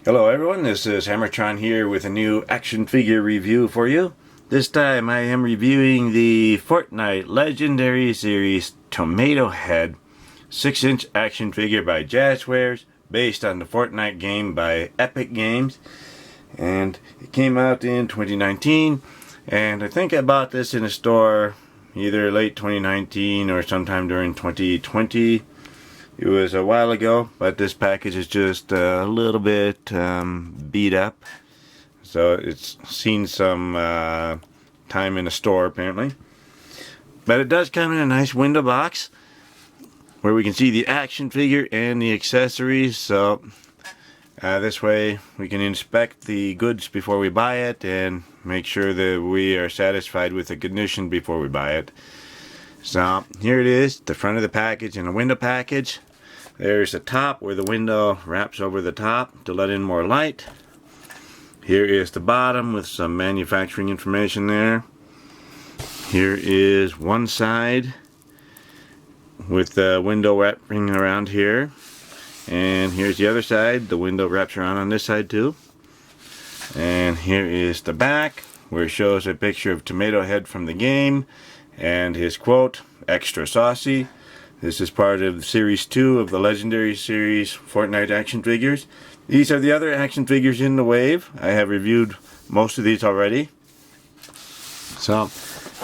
Hello everyone, this is HammerTron here with a new action figure review for you. This time I am reviewing the Fortnite Legendary Series Tomatohead 6-inch action figure by Jazzwares, based on the Fortnite game by Epic Games. And it came out in 2019, and I think I bought this in a store either late 2019 or sometime during 2020. It was a while ago, but this package is just a little bit beat up. So it's seen some time in the store apparently. But it does come in a nice window box where we can see the action figure and the accessories. So this way we can inspect the goods before we buy it and make sure that we are satisfied with the condition before we buy it. So here it is, the front of the package and a window package. There's the top where the window wraps over the top to let in more light. Here is the bottom with some manufacturing information there. Here is one side with the window wrapping around here. And here's the other side. The window wraps around on this side too. And here is the back where it shows a picture of Tomatohead from the game and his quote, "Extra saucy." This is part of Series 2 of the Legendary Series Fortnite action figures. These are the other action figures in the wave. I have reviewed most of these already. So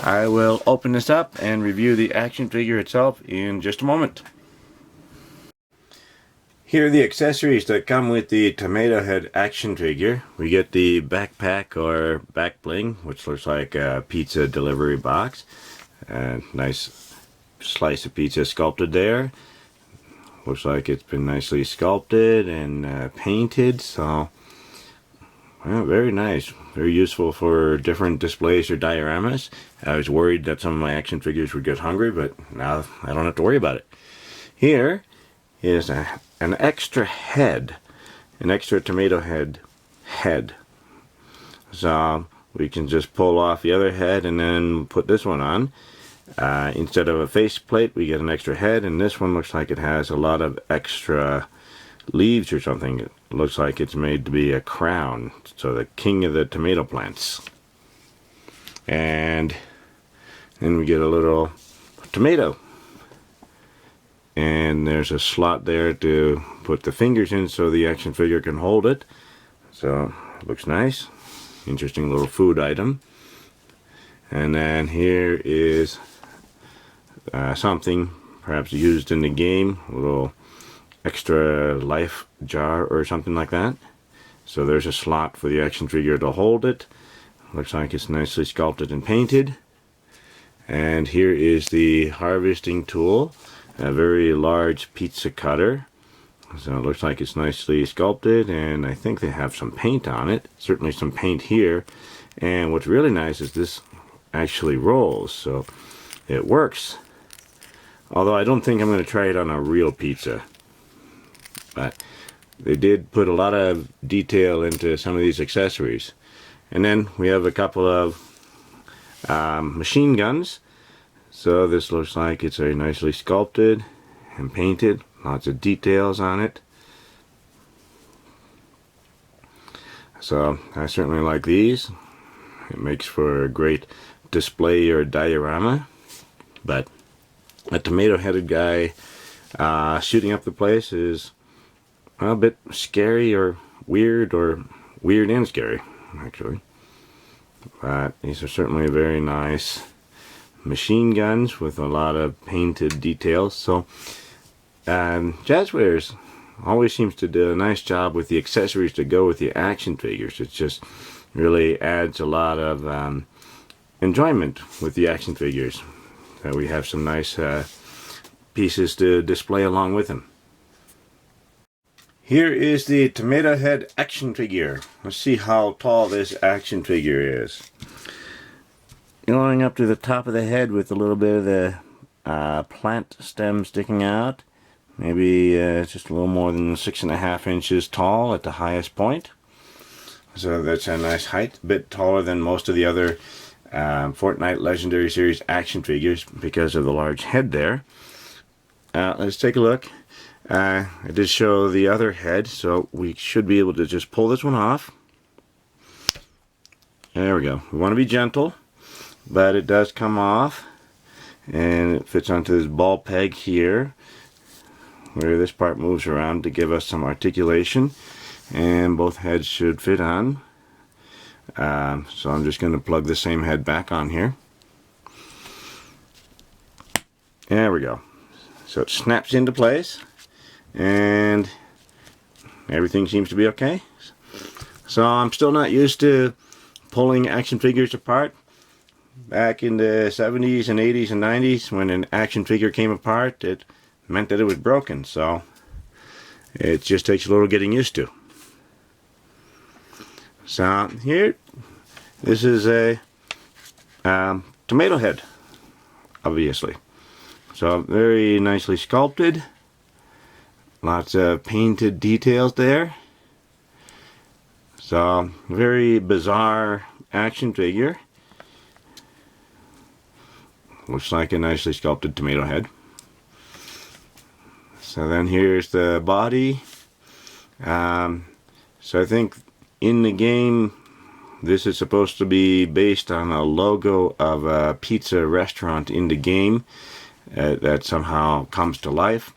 I will open this up and review the action figure itself in just a moment. Here are the accessories that come with the Tomatohead action figure. We get the backpack or back bling, which looks like a pizza delivery box. Nice slice of pizza sculpted there. Looks like it's been nicely sculpted and painted, so well, very nice, very useful for different displays or dioramas. I was worried that some of my action figures would get hungry, but now I don't have to worry about it. Here is an extra head, an extra Tomatohead head. So we can just pull off the other head and then put this one on. Instead of a faceplate, we get an extra head, and this one looks like it has a lot of extra leaves or something. It looks like it's made to be a crown, so the king of the tomato plants. And then we get a little tomato, and there's a slot there to put the fingers in so the action figure can hold it. So it looks nice, interesting little food item. And then here is something perhaps used in the game, a little extra life jar or something like that. So there's a slot for the action figure to hold it. Looks like it's nicely sculpted and painted. And here is the harvesting tool, a very large pizza cutter. So it looks like it's nicely sculpted, and I think they have some paint on it, certainly some paint here. And what's really nice is this actually rolls, so it works. Although I don't think I'm going to try it on a real pizza, but they did put a lot of detail into some of these accessories. And then we have a couple of machine guns. So this looks like it's very nicely sculpted and painted, lots of details on it. So I certainly like these. It makes for a great display or diorama. But a tomato-headed guy shooting up the place is a bit scary or weird and scary, actually. But these are certainly very nice machine guns with a lot of painted details. So Jazzwares always seems to do a nice job with the accessories to go with the action figures. It just really adds a lot of enjoyment with the action figures. We have some nice pieces to display along with them. Here is the Tomatohead action figure. Let's see how tall this action figure is. Going up to the top of the head with a little bit of the plant stem sticking out. Maybe just a little more than 6.5 inches tall at the highest point. So that's a nice height, a bit taller than most of the other Fortnite Legendary Series action figures because of the large head there. Let's take a look. I did show the other head, so we should be able to just pull this one off. There we go. We want to be gentle, but it does come off, and it fits onto this ball peg here, where this part moves around to give us some articulation, and both heads should fit on. So I'm just going to plug the same head back on here. There we go. So it snaps into place, and everything seems to be okay. So I'm still not used to pulling action figures apart. Back in the 70s and 80s and 90s, when an action figure came apart, it meant that it was broken. So it just takes a little getting used to. So here, this is a Tomatohead, obviously. So very nicely sculpted. Lots of painted details there. So very bizarre action figure. Looks like a nicely sculpted Tomatohead. So then here's the body. So I think in the game, this is supposed to be based on a logo of a pizza restaurant in the game that somehow comes to life.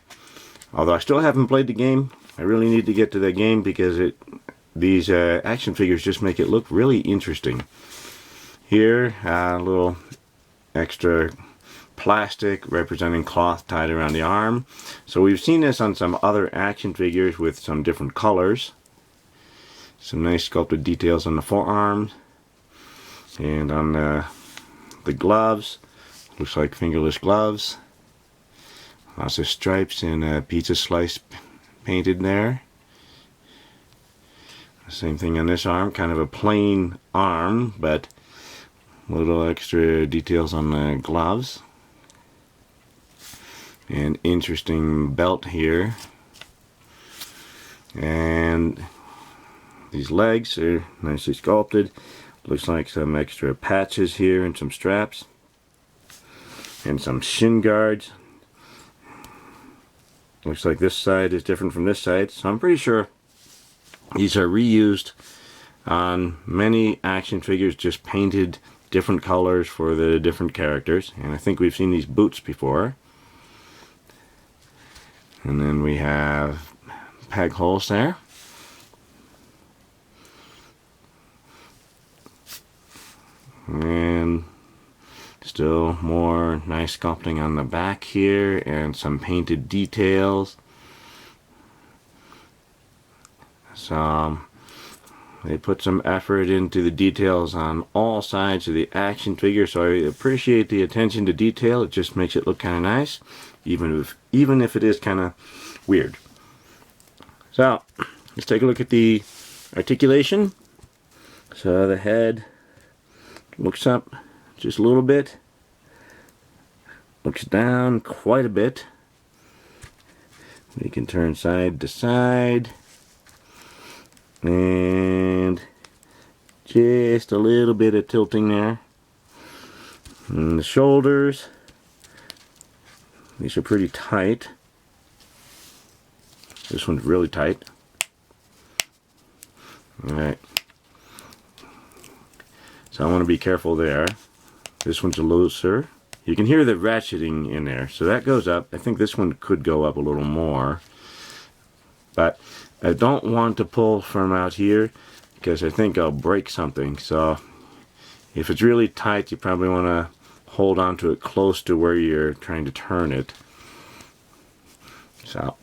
Although I still haven't played the game. I really need to get to the game because these action figures just make it look really interesting. Here, a little extra plastic representing cloth tied around the arm. So we've seen this on some other action figures with some different colors. Some nice sculpted details on the forearms and on the gloves. Looks like fingerless gloves. Lots of stripes and a pizza slice painted there. Same thing on this arm, kind of a plain arm, but little extra details on the gloves. An interesting belt here. And these legs are nicely sculpted. Looks like some extra patches here and some straps. And some shin guards. Looks like this side is different from this side, so I'm pretty sure these are reused on many action figures, just painted different colors for the different characters. And I think we've seen these boots before. And then we have peg holes there. And still more nice sculpting on the back here and some painted details. So they put some effort into the details on all sides of the action figure, so I appreciate the attention to detail. It just makes it look kind of nice, even if it is kind of weird. So let's take a look at the articulation. So the head looks up just a little bit, looks down quite a bit. We can turn side to side, and just a little bit of tilting there. And the shoulders, these are pretty tight. This one's really tight. Alright, so I want to be careful there. This one's a looser. You can hear the ratcheting in there, so that goes up. I think this one could go up a little more, but I don't want to pull from out here because I think I'll break something. So if it's really tight, you probably want to hold on to it close to where you're trying to turn it. So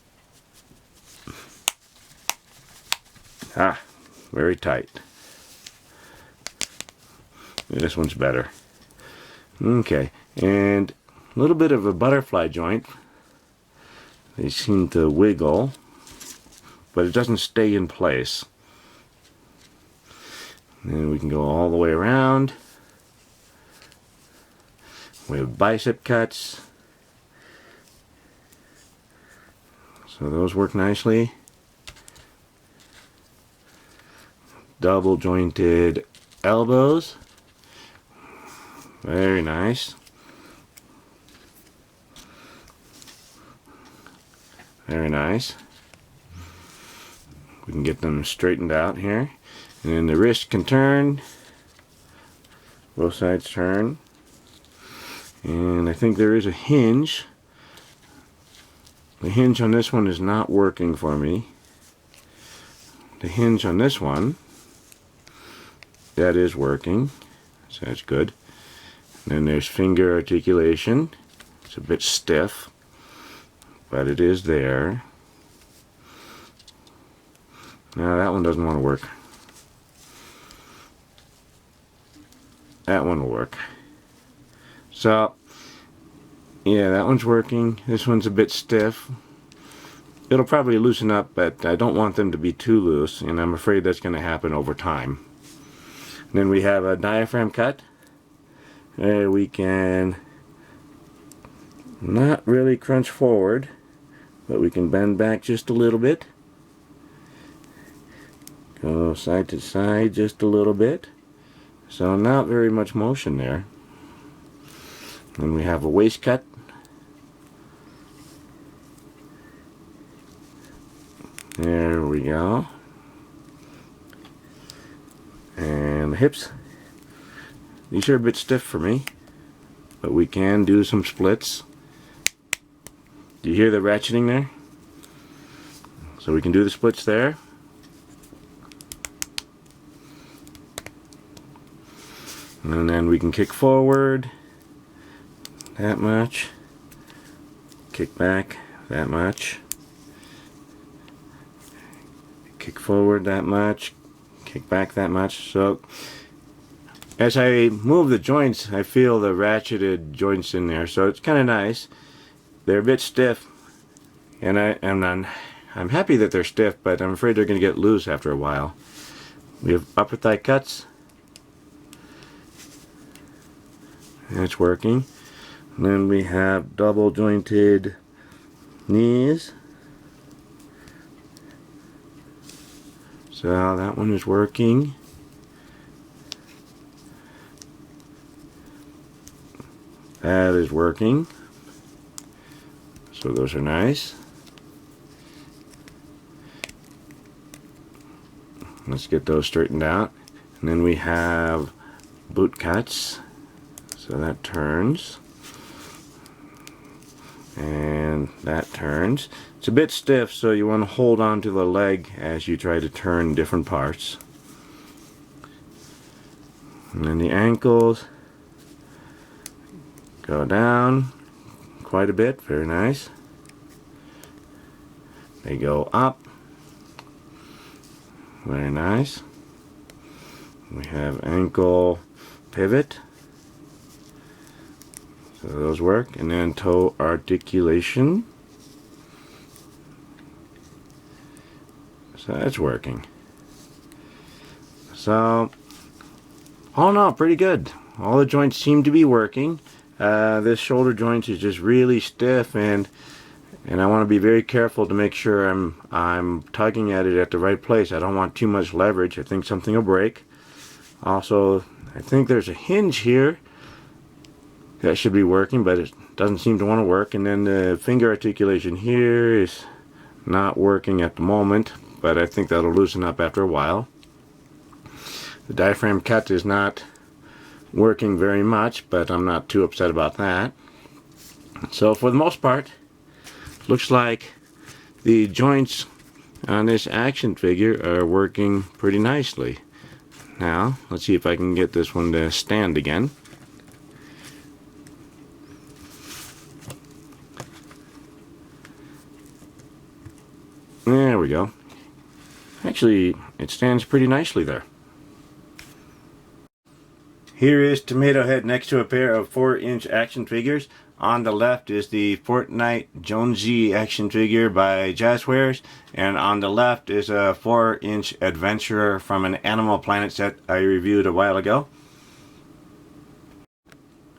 very tight. This one's better. Okay, and a little bit of a butterfly joint. They seem to wiggle, but it doesn't stay in place. And we can go all the way around. We have bicep cuts. So those work nicely. Double jointed elbows. Very nice. Very nice. We can get them straightened out here. And then the wrist can turn. Both sides turn. And I think there is a hinge. The hinge on this one is not working for me. The hinge on this one, that is working. So that's good. And then there's finger articulation. It's a bit stiff, but it is there. Now that one doesn't want to work. That one will work. So, yeah, that one's working. This one's a bit stiff. It'll probably loosen up, but I don't want them to be too loose, and I'm afraid that's going to happen over time. And then we have a diaphragm cut. We can not really crunch forward, but we can bend back just a little bit. Go side to side just a little bit. So not very much motion there. Then we have a waist cut. There we go. And the hips. These are a bit stiff for me, but we can do some splits. Do you hear the ratcheting there? So we can do the splits there. And then we can kick forward that much, kick back that much, kick forward that much, kick back that much. So as I move the joints, I feel the ratcheted joints in there, so it's kind of nice. They're a bit stiff, and I'm happy that they're stiff, but I'm afraid they're going to get loose after a while. We have upper thigh cuts. And it's working. And then we have double jointed knees. So that one is working. That is working. So those are nice. Let's get those straightened out. And then we have boot cuts. So that turns, and that turns. It's a bit stiff, so you want to hold on to the leg as you try to turn different parts. And then the ankles go down quite a bit, very nice. They go up, very nice. We have ankle pivot. So those work. And then toe articulation. So that's working. So all in all, pretty good. All the joints seem to be working. This shoulder joint is just really stiff, and I want to be very careful to make sure I'm tugging at it at the right place. I don't want too much leverage. I think something will break. Also, I think there's a hinge here that should be working, but it doesn't seem to want to work. And then the finger articulation here is not working at the moment, but I think that'll loosen up after a while. The diaphragm cut is not working very much, but I'm not too upset about that. So for the most part, looks like the joints on this action figure are working pretty nicely. Now let's see if I can get this one to stand again. There we go. Actually, it stands pretty nicely there. Here is Tomatohead next to a pair of 4-inch action figures. On the left is the Fortnite Jonesy action figure by Jazzwares, and on the left is a 4-inch adventurer from an Animal Planet set I reviewed a while ago.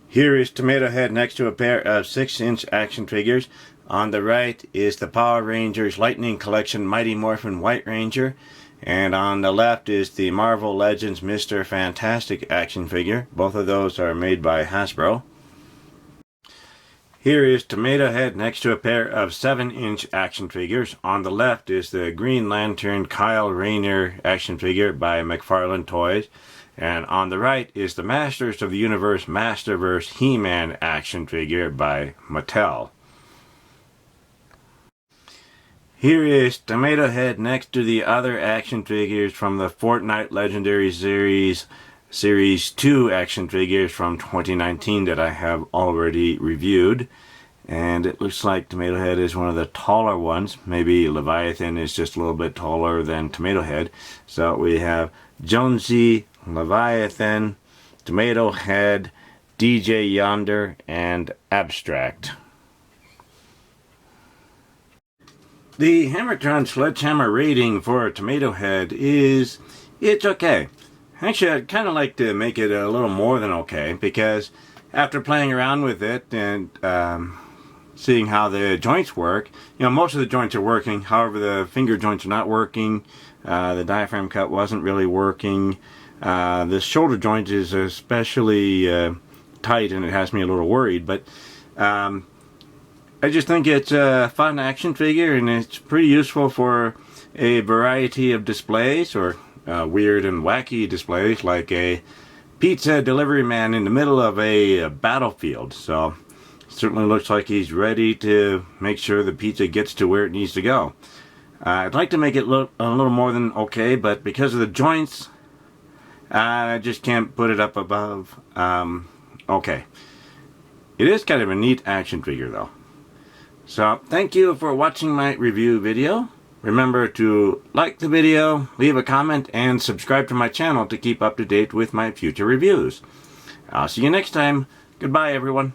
Here is Tomatohead next to a pair of 6-inch action figures. On the right is the Power Rangers Lightning Collection Mighty Morphin White Ranger, and on the left is the Marvel Legends Mr. Fantastic action figure. Both of those are made by Hasbro. Here is Tomatohead next to a pair of 7-inch action figures. On the left is the Green Lantern Kyle Rayner action figure by McFarlane Toys. And on the right is the Masters of the Universe Masterverse He-Man action figure by Mattel. Here is Tomatohead next to the other action figures from the Fortnite Legendary Series 2 action figures from 2019 that I have already reviewed. And it looks like Tomatohead is one of the taller ones. Maybe Leviathan is just a little bit taller than Tomatohead. So we have Jonesy, Leviathan, Tomatohead, DJ Yonder, and Abstract. The HammerTron Sledgehammer rating for Tomatohead is, it's okay. Actually, I'd kind of like to make it a little more than okay, because after playing around with it and seeing how the joints work, you know, most of the joints are working. However, the finger joints are not working. The diaphragm cut wasn't really working. The shoulder joint is especially tight, and it has me a little worried. But I just think it's a fun action figure, and it's pretty useful for a variety of displays, or weird and wacky displays, like a pizza delivery man in the middle of a battlefield. So it certainly looks like he's ready to make sure the pizza gets to where it needs to go. I'd like to make it look a little more than okay, but because of the joints, I just can't put it up above okay. It is kind of a neat action figure though. So thank you for watching my review video. Remember to like the video, leave a comment, and subscribe to my channel to keep up to date with my future reviews. I'll see you next time. Goodbye, everyone.